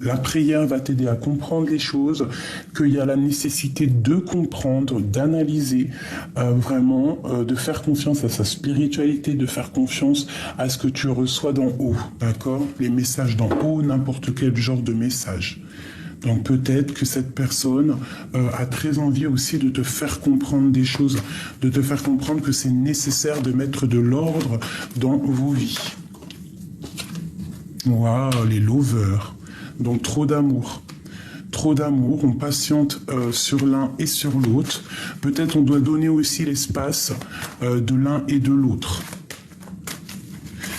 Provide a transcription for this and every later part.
la prière va t'aider à comprendre les choses, qu'il y a la nécessité de comprendre, d'analyser, vraiment, de faire confiance à sa spiritualité, de faire confiance à ce que tu reçois d'en haut, d'accord? Les messages d'en haut, n'importe quel genre de message. Donc peut-être que cette personne a très envie aussi de te faire comprendre des choses, de te faire comprendre que c'est nécessaire de mettre de l'ordre dans vos vies. Waouh, les lovers. Donc trop d'amour. Trop d'amour, on patiente sur l'un et sur l'autre. Peut-être on doit donner aussi l'espace de l'un et de l'autre.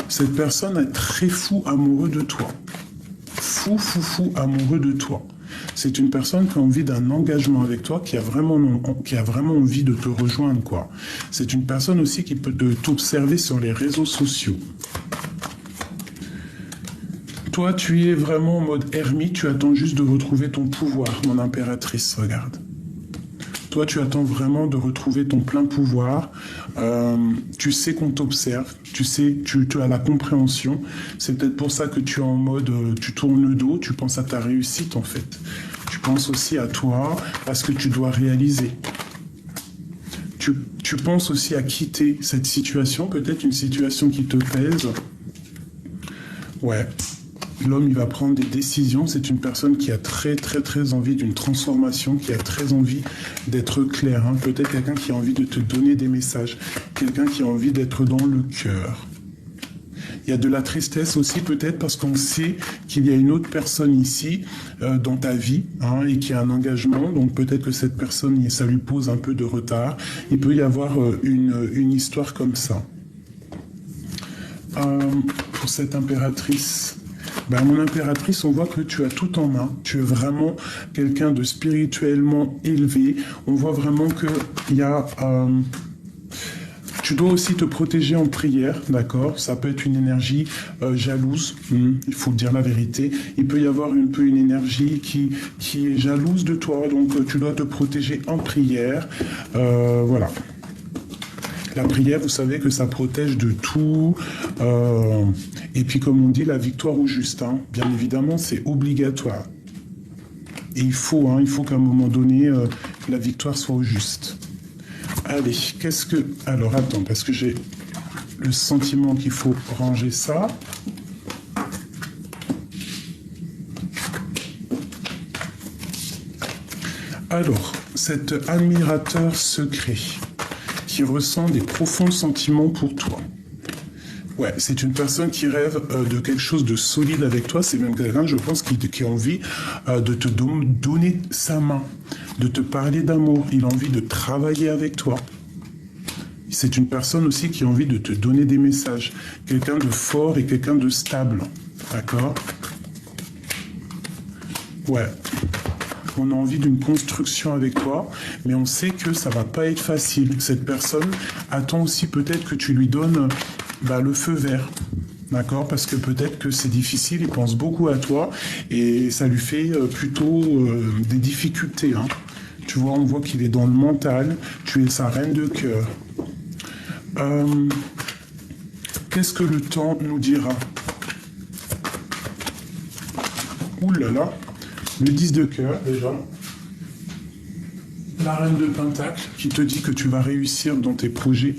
Cette personne est très fou amoureux de toi. Fou amoureux de toi. C'est une personne qui a envie d'un engagement avec toi, qui a vraiment envie de te rejoindre, quoi. C'est une personne aussi qui peut t'observer sur les réseaux sociaux. Toi, tu es vraiment en mode ermite, tu attends juste de retrouver ton pouvoir, mon impératrice, regarde. Toi, tu attends vraiment de retrouver ton plein pouvoir. Tu sais qu'on t'observe, tu sais, tu as la compréhension. C'est peut-être pour ça que tu es en mode, tu tournes le dos, tu penses à ta réussite en fait. Tu penses aussi à toi, à ce que tu dois réaliser. Tu penses aussi à quitter cette situation, peut-être une situation qui te pèse. Ouais. L'homme, il va prendre des décisions. C'est une personne qui a très envie d'une transformation, qui a très envie d'être clair. Hein. Peut-être quelqu'un qui a envie de te donner des messages. Quelqu'un qui a envie d'être dans le cœur. Il y a de la tristesse aussi, peut-être parce qu'on sait qu'il y a une autre personne ici dans ta vie hein, et qui a un engagement. Donc peut-être que cette personne, ça lui pose un peu de retard. Il peut y avoir une histoire comme ça. Pour cette impératrice... Ben, mon impératrice, on voit que tu as tout en main. Tu es vraiment quelqu'un de spirituellement élevé. On voit vraiment qu'il y a... tu dois aussi te protéger en prière, d'accord? Ça peut être une énergie jalouse, il faut dire la vérité. Il peut y avoir un peu une énergie qui est jalouse de toi, donc tu dois te protéger en prière. Voilà. La prière, vous savez que ça protège de tout. Et puis, comme on dit, la victoire au juste. Hein, bien évidemment, c'est obligatoire. Et il faut qu'à un moment donné, la victoire soit au juste. Allez, qu'est-ce que... Alors, attends, parce que j'ai le sentiment qu'il faut ranger ça. Alors, cet admirateur secret... qui ressent des profonds sentiments pour toi. Ouais, c'est une personne qui rêve de quelque chose de solide avec toi. C'est même quelqu'un, je pense, qui a envie de te donner sa main, de te parler d'amour. Il a envie de travailler avec toi. C'est une personne aussi qui a envie de te donner des messages. Quelqu'un de fort et quelqu'un de stable. D'accord? Ouais. On a envie d'une construction avec toi, mais on sait que ça va pas être facile. Cette personne attend aussi peut-être que tu lui donnes le feu vert, d'accord? Parce que peut-être que c'est difficile, il pense beaucoup à toi, et ça lui fait plutôt des difficultés. Hein. Tu vois, on voit qu'il est dans le mental, tu es sa reine de cœur. Qu'est-ce que le temps nous dira? Ouh là là. Le 10 de cœur, déjà. La reine de Pentacle, qui te dit que tu vas réussir dans tes projets.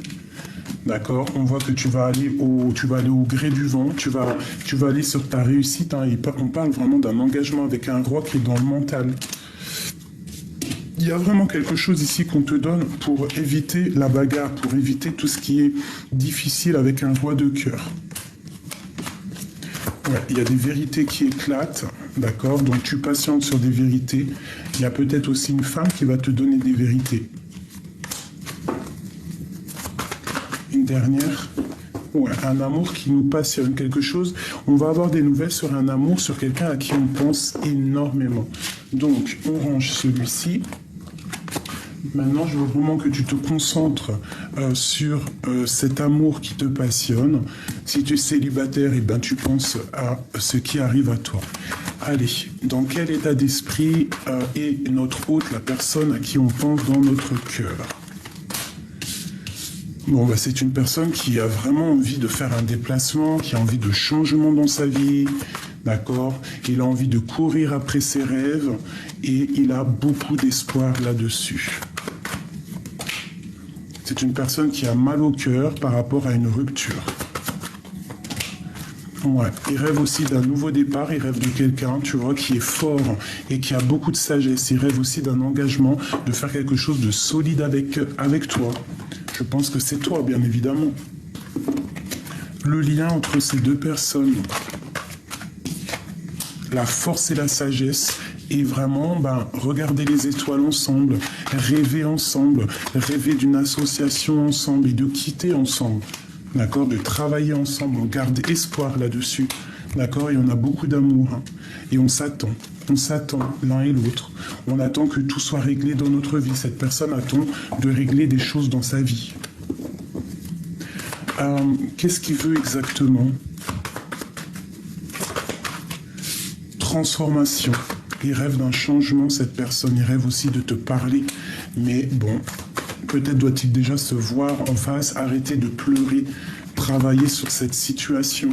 D'accord? On voit que tu vas aller au gré du vent, tu vas aller sur ta réussite. Hein, on parle vraiment d'un engagement avec un roi qui est dans le mental. Il y a vraiment quelque chose ici qu'on te donne pour éviter la bagarre, pour éviter tout ce qui est difficile avec un roi de cœur. Ouais, il y a des vérités qui éclatent, d'accord? Donc tu patientes sur des vérités. Il y a peut-être aussi une femme qui va te donner des vérités. Une dernière. Ouais, un amour qui nous passionne, quelque chose. On va avoir des nouvelles sur un amour, sur quelqu'un à qui on pense énormément. Donc, on range celui-ci. Maintenant, je veux vraiment que tu te concentres sur cet amour qui te passionne. Si tu es célibataire, eh ben, tu penses à ce qui arrive à toi. Allez, dans quel état d'esprit est notre hôte, la personne à qui on pense dans notre cœur? Bon, c'est une personne qui a vraiment envie de faire un déplacement, qui a envie de changement dans sa vie, d'accord? Il a envie de courir après ses rêves et il a beaucoup d'espoir là-dessus. C'est une personne qui a mal au cœur par rapport à une rupture. Ouais. Il rêve aussi d'un nouveau départ, il rêve de quelqu'un, tu vois, qui est fort et qui a beaucoup de sagesse. Il rêve aussi d'un engagement, de faire quelque chose de solide avec toi. Je pense que c'est toi, bien évidemment. Le lien entre ces deux personnes, la force et la sagesse, et vraiment, regarder les étoiles ensemble, rêver d'une association ensemble et de quitter ensemble. D'accord, de travailler ensemble, on garde espoir là-dessus, d'accord, et on a beaucoup d'amour, hein. Et on s'attend l'un et l'autre, on attend que tout soit réglé dans notre vie, cette personne attend de régler des choses dans sa vie. Qu'est-ce qu'il veut exactement? Transformation, il rêve d'un changement, cette personne, il rêve aussi de te parler, mais bon... Peut-être doit-il déjà se voir en face, arrêter de pleurer, travailler sur cette situation.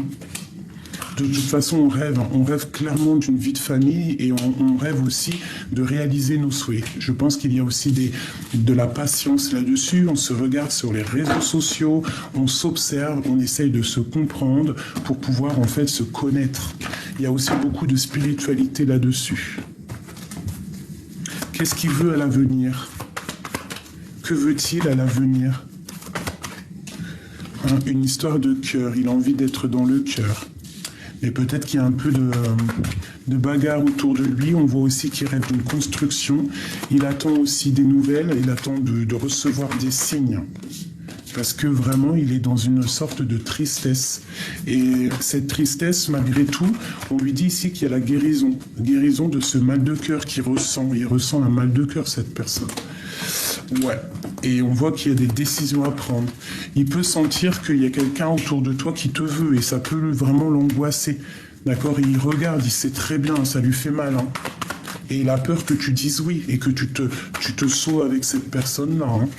De toute façon, on rêve clairement d'une vie de famille et on rêve aussi de réaliser nos souhaits. Je pense qu'il y a aussi de la patience là-dessus. On se regarde sur les réseaux sociaux, on s'observe, on essaye de se comprendre pour pouvoir en fait se connaître. Il y a aussi beaucoup de spiritualité là-dessus. Qu'est-ce qu'il veut à l'avenir ? Que veut-il à l'avenir? Une histoire de cœur. Il a envie d'être dans le cœur. Mais peut-être qu'il y a un peu de bagarre autour de lui. On voit aussi qu'il rêve d'une construction. Il attend aussi des nouvelles. Il attend de recevoir des signes. Parce que vraiment, il est dans une sorte de tristesse. Et cette tristesse, malgré tout, on lui dit ici qu'il y a la guérison. Guérison de ce mal de cœur qu'il ressent. Il ressent un mal de cœur, cette personne. Ouais, et on voit qu'il y a des décisions à prendre. Il peut sentir qu'il y a quelqu'un autour de toi qui te veut et ça peut vraiment l'angoisser. D'accord? Et il regarde, il sait très bien, ça lui fait mal. Hein. Et il a peur que tu dises oui et que tu te sauves avec cette personne-là. Hein.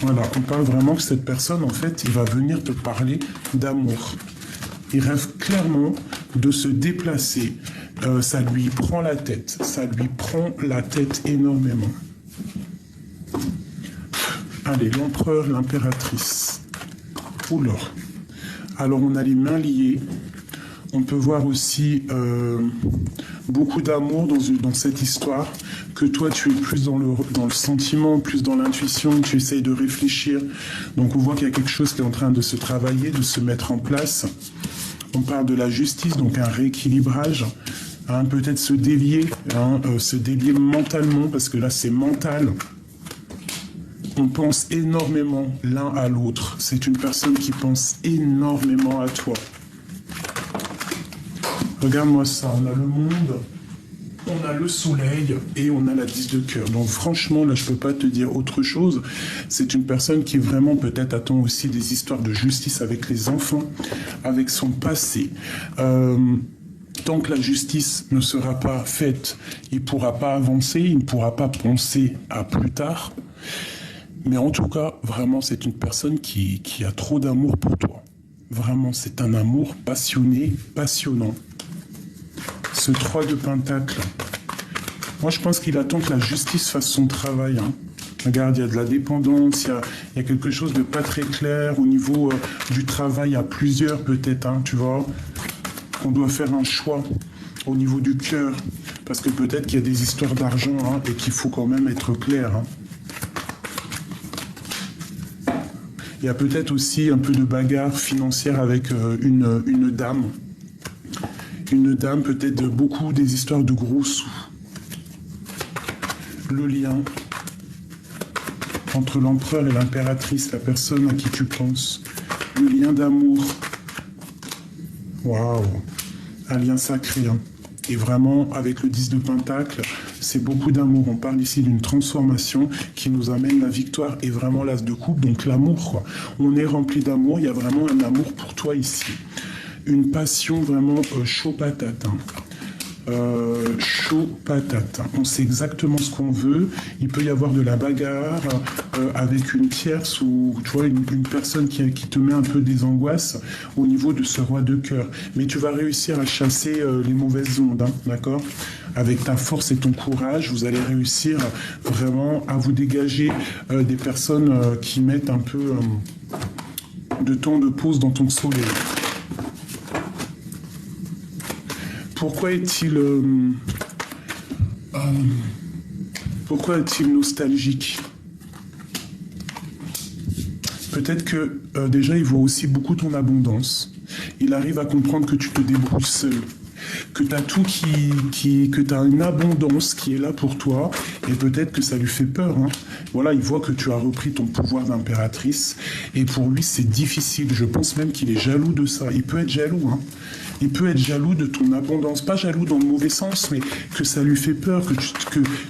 Voilà, on parle vraiment que cette personne, en fait, il va venir te parler d'amour. Il rêve clairement de se déplacer. Ça lui prend la tête. Ça lui prend la tête énormément. Allez, l'empereur, l'impératrice. Oula. Alors, on a les mains liées. On peut voir aussi beaucoup d'amour dans cette histoire. Que toi, tu es plus dans le sentiment, plus dans l'intuition, tu essayes de réfléchir. Donc, on voit qu'il y a quelque chose qui est en train de se travailler, de se mettre en place. On parle de la justice, donc un rééquilibrage. Peut-être se délier mentalement, parce que là, c'est mental. On pense énormément l'un à l'autre. C'est une personne qui pense énormément à toi. Regarde-moi ça, on a le monde, on a le soleil et on a la 10 de cœur. Donc franchement, là, je peux pas te dire autre chose. C'est une personne qui vraiment peut-être attend aussi des histoires de justice avec les enfants, avec son passé. Tant que la justice ne sera pas faite, il ne pourra pas avancer, il ne pourra pas penser à plus tard. Mais en tout cas, vraiment, c'est une personne qui a trop d'amour pour toi. Vraiment, c'est un amour passionné, passionnant. Ce 3 de Pentacle. Moi, je pense qu'il attend que la justice fasse son travail. Hein. Regarde, il y a de la dépendance, il y a quelque chose de pas très clair au niveau du travail à plusieurs, peut-être, hein, tu vois. On doit faire un choix au niveau du cœur. Parce que peut-être qu'il y a des histoires d'argent hein, et qu'il faut quand même être clair. Hein. Il y a peut-être aussi un peu de bagarre financière avec une dame. Une dame, peut-être beaucoup des histoires de gros sous. Le lien entre l'empereur et l'impératrice, la personne à qui tu penses. Le lien d'amour. Waouh! Un lien sacré. Hein. Et vraiment, avec le 10 de Pentacle, c'est beaucoup d'amour. On parle ici d'une transformation qui nous amène la victoire et vraiment l'as de coupe, donc l'amour, quoi. On est rempli d'amour, il y a vraiment un amour pour toi ici. Une passion vraiment chaud patate. Hein. chaud patate. On sait exactement ce qu'on veut. Il peut y avoir de la bagarre avec une tierce ou tu vois une personne qui te met un peu des angoisses au niveau de ce roi de cœur. Mais tu vas réussir à chasser les mauvaises ondes, hein, d'accord? Avec ta force et ton courage, vous allez réussir vraiment à vous dégager des personnes qui mettent un peu de temps de pause dans ton soleil. Pourquoi est-il nostalgique? Peut-être que déjà il voit aussi beaucoup ton abondance. Il arrive à comprendre que tu te débrouilles seul, que tu as tout que tu as une abondance qui est là pour toi, et peut-être que ça lui fait peur. Hein. Voilà, il voit que tu as repris ton pouvoir d'impératrice, et pour lui c'est difficile. Je pense même qu'il est jaloux de ça. Il peut être jaloux, hein. Il peut être jaloux de ton abondance, pas jaloux dans le mauvais sens, mais que ça lui fait peur, que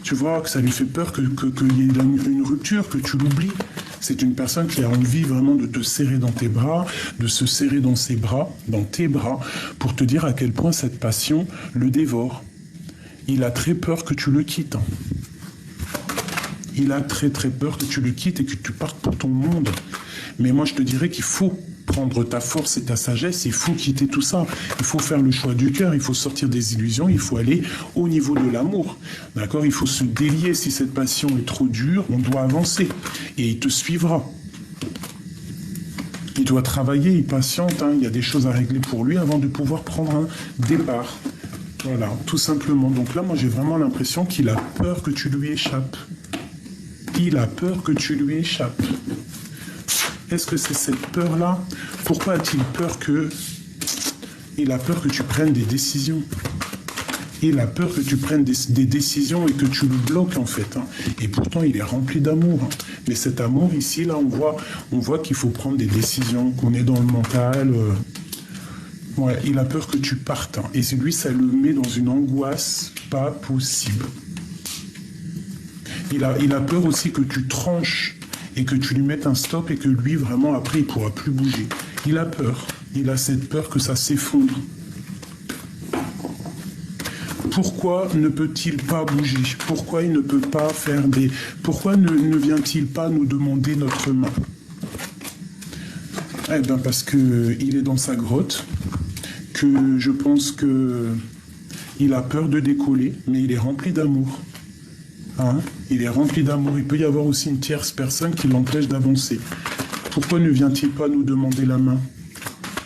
tu vois, que ça lui fait peur qu'il y ait une rupture, que tu l'oublies. C'est une personne qui a envie vraiment de te serrer dans tes bras, de se serrer dans ses bras, dans tes bras, pour te dire à quel point cette passion le dévore. Il a très peur que tu le quittes. Hein. Il a très très peur que tu le quittes et que tu partes pour ton monde. Mais moi je te dirais qu'il faut prendre ta force et ta sagesse, il faut quitter tout ça. Il faut faire le choix du cœur, il faut sortir des illusions, il faut aller au niveau de l'amour. D'accord? Il faut se délier. Si cette passion est trop dure, on doit avancer. Et il te suivra. Il doit travailler, il patiente, hein. Il y a des choses à régler pour lui avant de pouvoir prendre un départ. Voilà, tout simplement. Donc là, moi j'ai vraiment l'impression qu'il a peur que tu lui échappes. Il a peur que tu lui échappes. Est-ce que c'est cette peur-là? Pourquoi a-t-il peur que... Il a peur que tu prennes des décisions. Il a peur que tu prennes des décisions et que tu le bloques, en fait. Hein. Et pourtant, il est rempli d'amour. Hein. Mais cet amour, ici, là, on voit qu'il faut prendre des décisions, qu'on est dans le mental. Ouais, il a peur que tu partes. Hein. Et lui, ça le met dans une angoisse pas possible. Il a peur aussi que tu tranches et que tu lui mettes un stop et que lui, vraiment, après, il ne pourra plus bouger. Il a peur. Il a cette peur que ça s'effondre. Pourquoi ne peut-il pas bouger? Pourquoi il ne peut pas faire des... Pourquoi ne vient-il pas nous demander notre main? Eh bien, parce qu'il est dans sa grotte, que je pense qu'il a peur de décoller, mais il est rempli d'amour. Hein? Il est rempli d'amour. Il peut y avoir aussi une tierce personne qui l'empêche d'avancer. Pourquoi ne vient-il pas nous demander la main?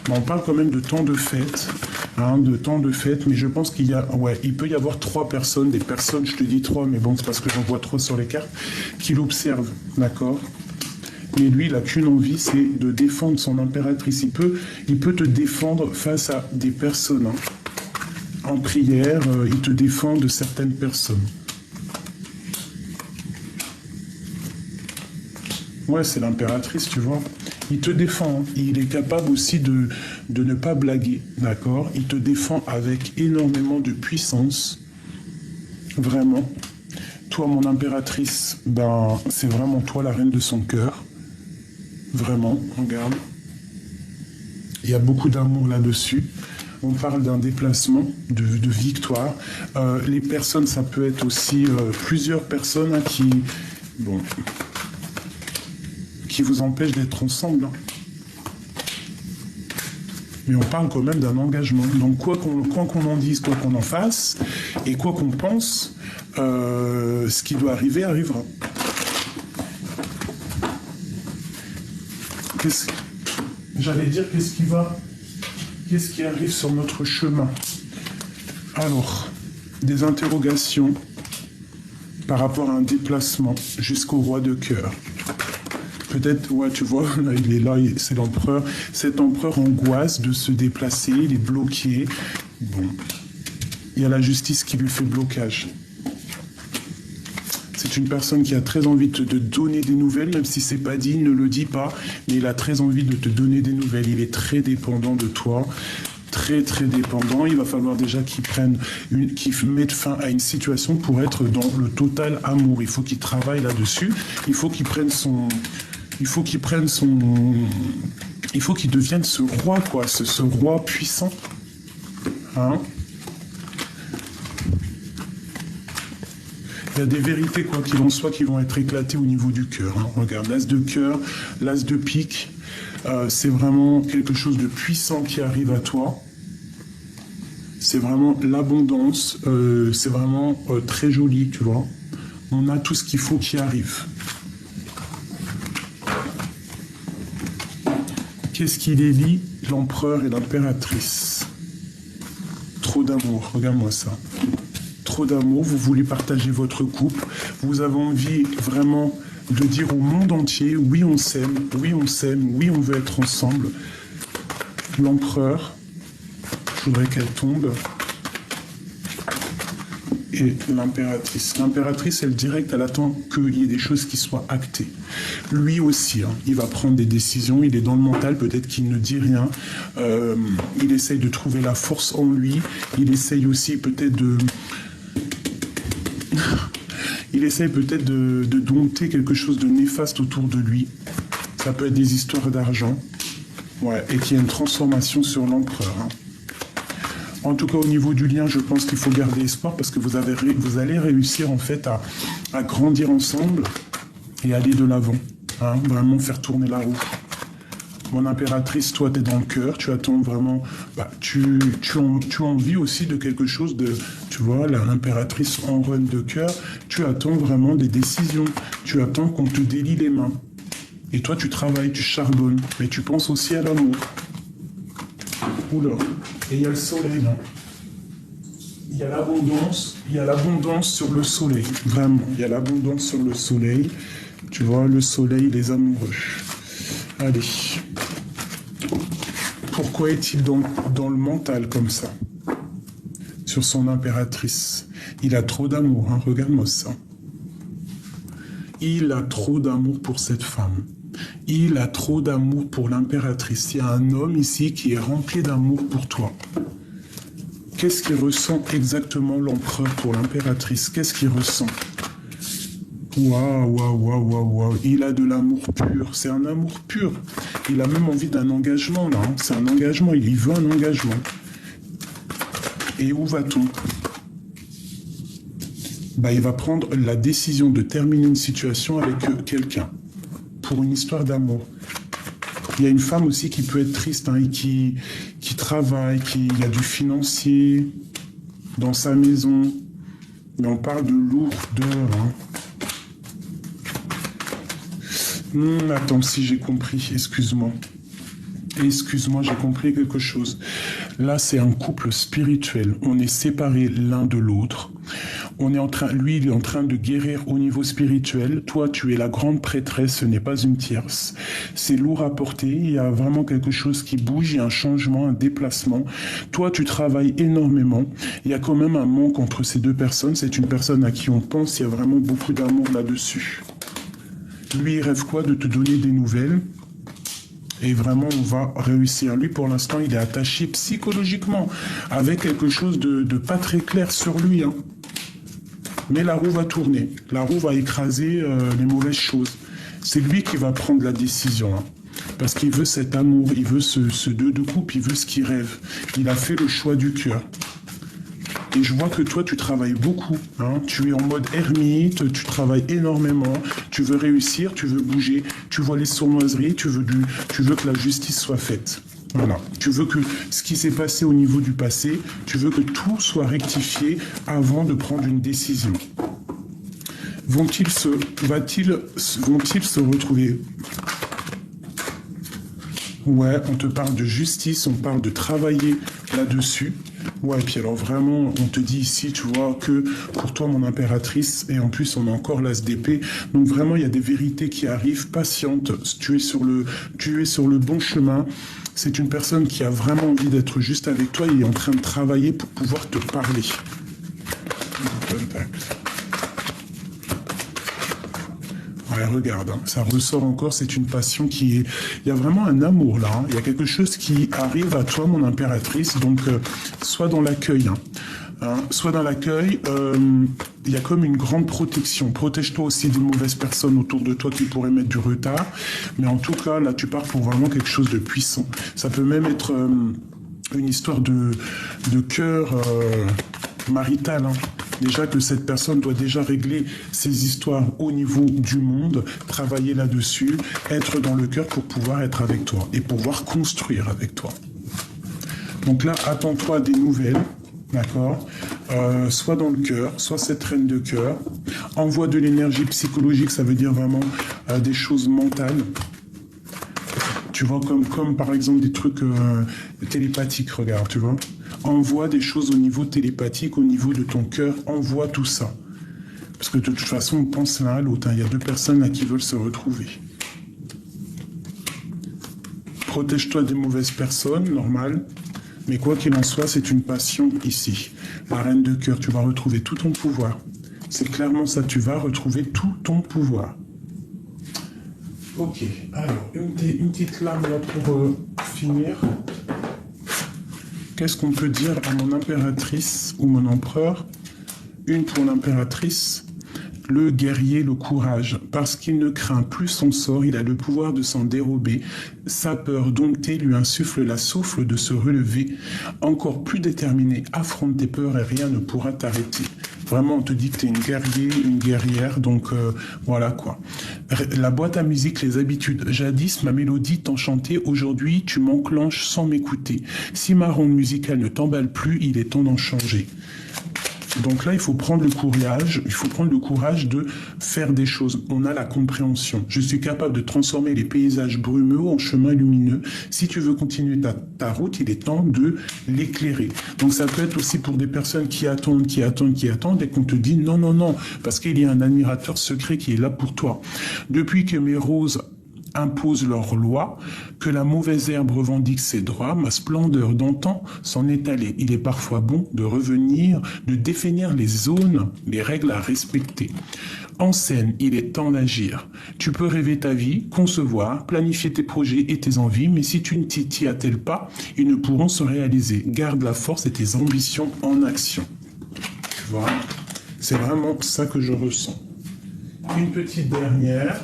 On parle quand même de temps de fête, hein, mais je pense qu'il y a, il peut y avoir 3 personnes, des personnes, je te dis 3, mais bon, c'est parce que j'en vois 3 sur les cartes, qui l'observent, d'accord? Mais lui, il n'a qu'une envie, c'est de défendre son impératrice. Il peut te défendre face à des personnes, hein. En prière, il te défend de certaines personnes. Ouais, c'est l'impératrice, tu vois. Il te défend. Hein. Il est capable aussi de ne pas blaguer, d'accord? Il te défend avec énormément de puissance. Vraiment. Toi, mon impératrice, ben, c'est vraiment toi la reine de son cœur. Vraiment, regarde. Il y a beaucoup d'amour là-dessus. On parle d'un déplacement, de victoire. Les personnes, ça peut être aussi plusieurs personnes hein, qui vous empêche d'être ensemble. Hein. Mais on parle quand même d'un engagement. Donc quoi qu'on en dise, quoi qu'on en fasse, et quoi qu'on pense, ce qui doit arriver arrivera. J'allais dire qu'est-ce qui arrive sur notre chemin? Alors, des interrogations par rapport à un déplacement jusqu'au roi de cœur. Peut-être, ouais, tu vois, là, il est là, c'est l'empereur. Cet empereur angoisse de se déplacer, il est bloqué. Bon, il y a la justice qui lui fait blocage. C'est une personne qui a très envie de te donner des nouvelles, même si c'est pas dit, il ne le dit pas, mais il a très envie de te donner des nouvelles. Il est très dépendant de toi. Très très dépendant, il va falloir déjà qu'il mette fin à une situation pour être dans le total amour. Il faut qu'il travaille là-dessus, il faut qu'il devienne ce roi, quoi, ce roi puissant. Hein? y a des vérités, quoi qu'il en soit, qui vont être éclatées au niveau du cœur. Hein. Regarde, l'as de cœur, l'as de pique. C'est vraiment quelque chose de puissant qui arrive à toi. C'est vraiment l'abondance. C'est vraiment très joli, tu vois. On a tout ce qu'il faut qui arrive. Qu'est-ce qui les lie? L'empereur et l'impératrice. Trop d'amour, regarde-moi ça. Trop d'amour, vous voulez partager votre couple. Vous avez envie vraiment de dire au monde entier, oui on s'aime, oui on s'aime, oui on veut être ensemble. L'empereur, je voudrais qu'elle tombe. Et l'impératrice. L'impératrice, elle direct, elle attend qu'il y ait des choses qui soient actées. Lui aussi, hein, il va prendre des décisions, il est dans le mental, peut-être qu'il ne dit rien. Il essaye de trouver la force en lui. Il essaye aussi peut-être de... Il essaye peut-être de dompter quelque chose de néfaste autour de lui. Ça peut être des histoires d'argent. Ouais, et qu'il y a une transformation sur l'empereur. Hein. En tout cas, au niveau du lien, je pense qu'il faut garder espoir parce que vous allez réussir en fait à grandir ensemble et aller de l'avant. Hein, vraiment faire tourner la roue. Mon impératrice, toi, tu es dans le cœur, tu attends vraiment... Bah, tu as envie aussi de quelque chose de... Tu vois, l'impératrice en run de cœur, tu attends vraiment des décisions. Tu attends qu'on te délie les mains. Et toi, tu travailles, tu charbonnes, mais tu penses aussi à l'amour. Oula. Et il y a le soleil, là. Il y a l'abondance sur le soleil. Vraiment, il y a l'abondance sur le soleil. Tu vois, le soleil, les amoureux. Allez. Pourquoi est-il dans le mental comme ça? Sur son impératrice. Il a trop d'amour, hein. Regarde-moi ça. Il a trop d'amour pour cette femme. Il a trop d'amour pour l'impératrice. Il y a un homme ici qui est rempli d'amour pour toi. Qu'est-ce qu'il ressent exactement l'empereur pour l'impératrice? Qu'est-ce qu'il ressent? Waouh, waouh, waouh, waouh, waouh. Il a de l'amour pur. C'est un amour pur. Il a même envie d'un engagement, là. Hein. C'est un engagement. Il y veut un engagement. Et où va-t-on? Bah, il va prendre la décision de terminer une situation avec quelqu'un. Pour une histoire d'amour. Il y a une femme aussi qui peut être triste hein, et qui travaille, il y a du financier dans sa maison. Mais on parle de lourdeur. Hein. Attends, si j'ai compris, excuse-moi. Excuse-moi, j'ai compris quelque chose. Là, c'est un couple spirituel. On est séparés l'un de l'autre. Lui, il est en train de guérir au niveau spirituel. Toi, tu es la grande prêtresse, ce n'est pas une tierce. C'est lourd à porter. Il y a vraiment quelque chose qui bouge. Il y a un changement, un déplacement. Toi, tu travailles énormément. Il y a quand même un manque entre ces deux personnes. C'est une personne à qui on pense. Il y a vraiment beaucoup d'amour là-dessus. Lui, il rêve quoi? De te donner des nouvelles. Et vraiment, on va réussir. Lui, pour l'instant, il est attaché psychologiquement avec quelque chose de pas très clair sur lui. Hein. Mais la roue va tourner. La roue va écraser les mauvaises choses. C'est lui qui va prendre la décision. Hein. Parce qu'il veut cet amour, il veut ce deux de couple, il veut ce qu'il rêve. Il a fait le choix du cœur. Et je vois que toi, tu travailles beaucoup. Hein. Tu es en mode ermite, tu travailles énormément. Tu veux réussir, tu veux bouger. Tu vois les sournoiseries, tu veux que la justice soit faite. Voilà. Tu veux que ce qui s'est passé au niveau du passé, tu veux que tout soit rectifié avant de prendre une décision. Vont-ils se retrouver? Ouais, on te parle de justice, on parle de travailler là-dessus. Ouais, et puis alors vraiment, on te dit ici, tu vois, que pour toi, mon impératrice, et en plus, on a encore l'as d'épée. Donc vraiment, il y a des vérités qui arrivent. Patiente, tu es sur le bon chemin. C'est une personne qui a vraiment envie d'être juste avec toi et est en train de travailler pour pouvoir te parler. Ouais, regarde, hein, ça ressort encore, c'est une passion qui est... Il y a vraiment un amour là, hein. Il y a quelque chose qui arrive à toi, mon impératrice, donc soit dans l'accueil, soit dans l'accueil, il y a comme une grande protection. Protège-toi aussi des mauvaises personnes autour de toi qui pourraient mettre du retard, mais en tout cas, là, tu pars pour vraiment quelque chose de puissant. Ça peut même être une histoire de cœur marital, hein. déjà que cette personne doit déjà régler ses histoires au niveau du monde, travailler là-dessus, être dans le cœur pour pouvoir être avec toi et pouvoir construire avec toi. Donc là, attends-toi à des nouvelles, d'accord, soit dans le cœur, soit cette reine de cœur. Envoie de l'énergie psychologique, ça veut dire vraiment des choses mentales. Tu vois, comme par exemple des trucs télépathiques, regarde, tu vois. Envoie des choses au niveau télépathique, au niveau de ton cœur, envoie tout ça. Parce que de toute façon, on pense l'un à l'autre, hein. Il y a deux personnes là qui veulent se retrouver. Protège-toi des mauvaises personnes, normal. Mais quoi qu'il en soit, c'est une passion ici. La reine de cœur, tu vas retrouver tout ton pouvoir. C'est clairement ça, tu vas retrouver tout ton pouvoir. Ok, alors, une petite lame là pour finir. Qu'est-ce qu'on peut dire à mon impératrice ou mon empereur? Une pour l'impératrice. Le guerrier, le courage, parce qu'il ne craint plus son sort, il a le pouvoir de s'en dérober. Sa peur domptée lui insuffle la souffle de se relever. Encore plus déterminé, affronte tes peurs et rien ne pourra t'arrêter. Vraiment, on te dit que tu es une guerrier, une guerrière, donc voilà quoi. La boîte à musique, les habitudes. Jadis, ma mélodie t'enchantait, aujourd'hui tu m'enclenches sans m'écouter. Si ma ronde musicale ne t'emballe plus, il est temps d'en changer. Donc là, il faut prendre le courage de faire des choses. On a la compréhension. Je suis capable de transformer les paysages brumeux en chemins lumineux. Si tu veux continuer ta route, il est temps de l'éclairer. Donc ça peut être aussi pour des personnes qui attendent, et qu'on te dit non, non, non, parce qu'il y a un admirateur secret qui est là pour toi. Depuis que mes roses imposent leurs lois, que la mauvaise herbe revendique ses droits, ma splendeur d'antan s'en est allée. Il est parfois bon de revenir, de définir les zones, les règles à respecter. En scène, il est temps d'agir. Tu peux rêver ta vie, concevoir, planifier tes projets et tes envies, mais si tu ne t'y attelles pas, ils ne pourront se réaliser. Garde la force et tes ambitions en action. Tu vois, c'est vraiment ça que je ressens. Une petite dernière.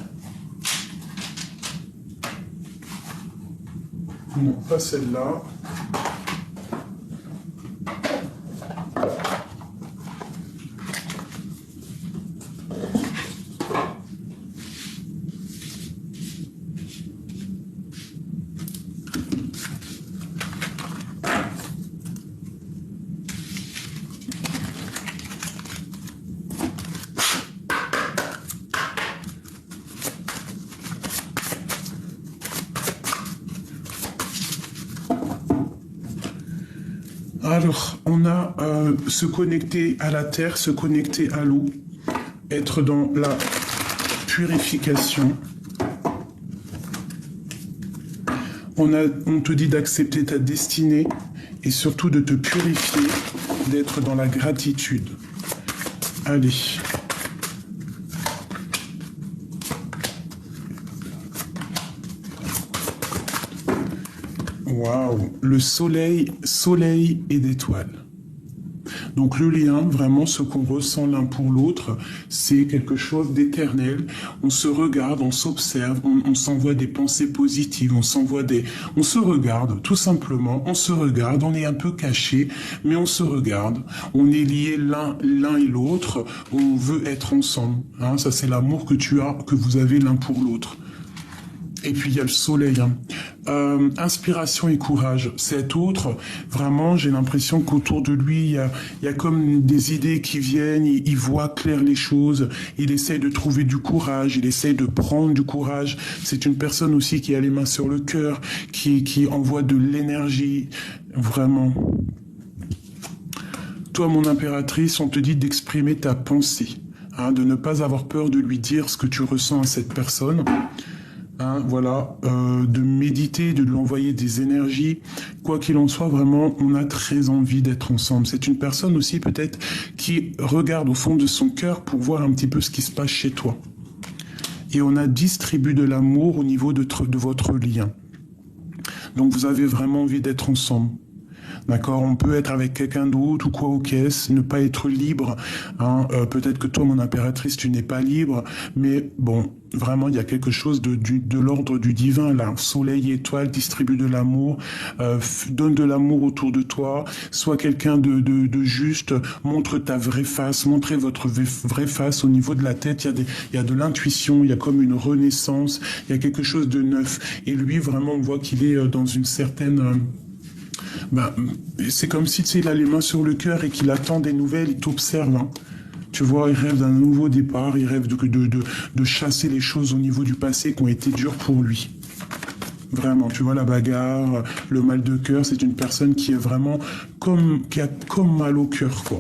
Non, pas celle-là. Alors, on a se connecter à la terre, se connecter à l'eau, être dans la purification. On te dit d'accepter ta destinée et surtout de te purifier, d'être dans la gratitude. Allez. Waouh, le soleil et d'étoiles. Donc le lien, vraiment ce qu'on ressent l'un pour l'autre, c'est quelque chose d'éternel. On se regarde, on s'observe, on s'envoie des pensées positives, on se regarde, tout simplement, on se regarde, on est un peu caché, mais on se regarde. On est liés l'un et l'autre, on veut être ensemble. Hein, ça c'est l'amour que vous avez l'un pour l'autre. Et puis il y a le soleil. Hein. Inspiration et courage. Cet autre, vraiment, j'ai l'impression qu'autour de lui, il y a comme des idées qui viennent, il voit clair les choses, il essaye de trouver du courage, il essaye de prendre du courage. C'est une personne aussi qui a les mains sur le cœur, qui envoie de l'énergie, vraiment. Toi, mon impératrice, on te dit d'exprimer ta pensée, hein, de ne pas avoir peur de lui dire ce que tu ressens à cette personne. Hein, voilà, de méditer, de lui envoyer des énergies. Quoi qu'il en soit, vraiment, on a très envie d'être ensemble. C'est une personne aussi peut-être qui regarde au fond de son cœur pour voir un petit peu ce qui se passe chez toi. Et on a distribué de l'amour au niveau de votre lien. Donc vous avez vraiment envie d'être ensemble. D'accord, on peut être avec quelqu'un d'autre ou quoi aux caisses, ne pas être libre. Hein. Peut-être que toi, mon impératrice, tu n'es pas libre, mais bon, vraiment, il y a quelque chose de l'ordre du divin là. Soleil, étoile, distribue de l'amour, donne de l'amour autour de toi. Sois quelqu'un de juste. Montre ta vraie face. Montrez votre vraie face au niveau de la tête. Il y a de l'intuition. Il y a comme une renaissance. Il y a quelque chose de neuf. Et lui, vraiment, on voit qu'il est dans une certaine bah, c'est comme si tu sais, il a les mains sur le cœur et qu'il attend des nouvelles, il t'observe. Hein. Tu vois, il rêve d'un nouveau départ, il rêve de chasser les choses au niveau du passé qui ont été dures pour lui. Vraiment, tu vois, la bagarre, le mal de cœur, c'est une personne qui est vraiment qui a comme mal au cœur, quoi.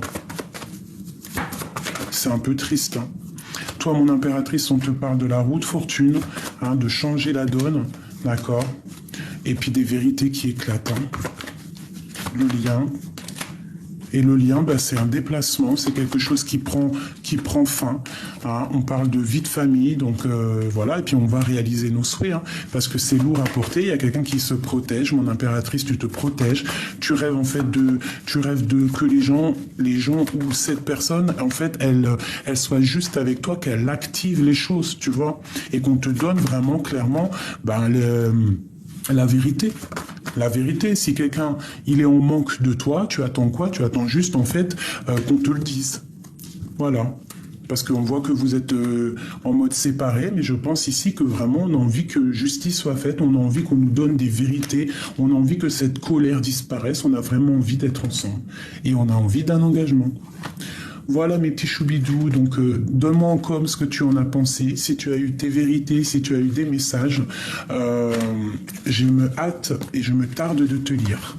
C'est un peu triste. Hein. Toi, mon impératrice, on te parle de la roue de fortune, hein, de changer la donne, d'accord? Et puis des vérités qui éclatent. Hein. Le lien. Et le lien, bah, c'est un déplacement, c'est quelque chose qui prend fin. Hein. On parle de vie de famille, donc voilà, et puis on va réaliser nos souhaits, hein, parce que c'est lourd à porter. Il y a quelqu'un qui se protège, mon impératrice, tu te protèges. Tu rêves en fait que les gens ou cette personne, en fait, elle soit juste avec toi, qu'elle active les choses, tu vois, et qu'on te donne vraiment clairement, bah, la vérité. La vérité, si quelqu'un, il est en manque de toi, tu attends quoi? Tu attends juste, en fait, qu'on te le dise. Voilà. Parce qu'on voit que vous êtes en mode séparé, mais je pense ici que vraiment, on a envie que justice soit faite, on a envie qu'on nous donne des vérités, on a envie que cette colère disparaisse, on a vraiment envie d'être ensemble. Et on a envie d'un engagement. Voilà mes petits choubidous, donc donne-moi en com ce que tu en as pensé, si tu as eu tes vérités, si tu as eu des messages. Je me hâte et je me tarde de te lire.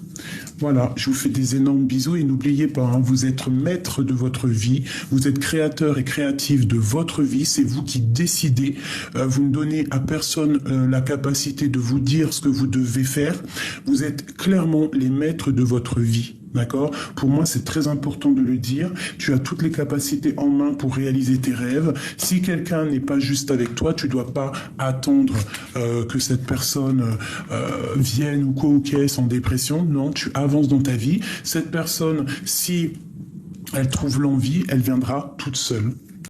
Voilà, je vous fais des énormes bisous et n'oubliez pas, hein, vous êtes maître de votre vie, vous êtes créateur et créatif de votre vie, c'est vous qui décidez, vous ne donnez à personne la capacité de vous dire ce que vous devez faire, vous êtes clairement les maîtres de votre vie. D'accord? Pour moi, c'est très important de le dire. Tu as toutes les capacités en main pour réaliser tes rêves. Si quelqu'un n'est pas juste avec toi, tu dois pas attendre que cette personne vienne ou quoi ou qu'est en dépression. Non, tu avances dans ta vie. Cette personne, si elle trouve l'envie, elle viendra toute seule.